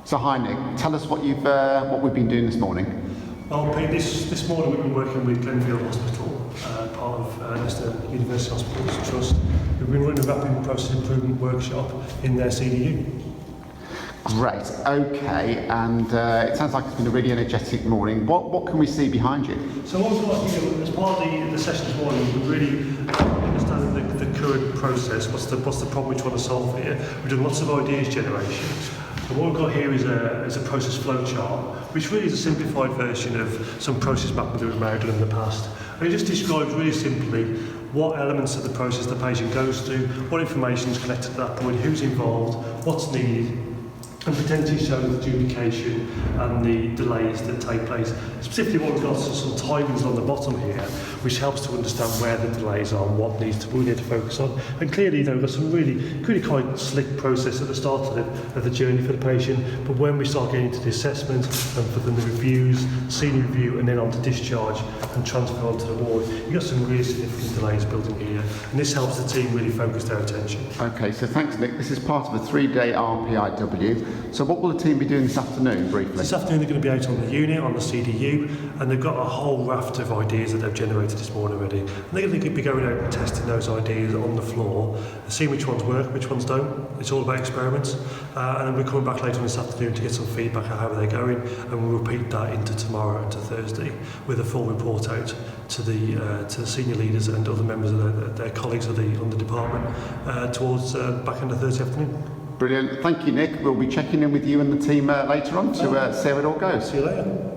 So hi Nick, tell us what we've been doing this morning. Well, Pete, this morning we've been working with Glenfield Hospital, part of Leicester University Hospitals Trust. We've been running a rapid process improvement workshop in their CDU. Great, okay, and it sounds like it's been a really energetic morning. What can we see behind you? So what we've got here, as part of the session this morning, we really understand the current process, what's the problem we're trying to solve here. We've done lots of ideas generation. And what we've got here is a process flow chart, which really is a simplified version of some process mapping that we've made in the past. And it just describes really simply what elements of the process the patient goes through, what information is collected at that point, who's involved, what's needed, and potentially show the duplication and the delays that take place. Specifically what we've got is some timings on the bottom here, which helps to understand where the delays are and what we need to focus on. And clearly we've got some really quite slick process at the start of the journey for the patient, but when we start getting into the assessment and for the reviews, senior review, and then on to discharge and transfer onto the ward, you've got some really significant delays building here, and this helps the team really focus their attention. Okay, so thanks Nick. This is part of a 3-day RPIW. So what will the team be doing this afternoon, briefly? This afternoon they're going to be out on the unit, on the CDU, and they've got a whole raft of ideas that they've generated this morning already. And they're going to be going out and testing those ideas on the floor, seeing which ones work, which ones don't. It's all about experiments. And then we're coming back later on this afternoon to get some feedback on how they're going, and we'll repeat that into tomorrow and to Thursday with a full report out to the senior leaders and other members of their colleagues on the department towards back end of Thursday afternoon. Brilliant. Thank you, Nick. We'll be checking in with you and the team later on to see how it all goes. See you later.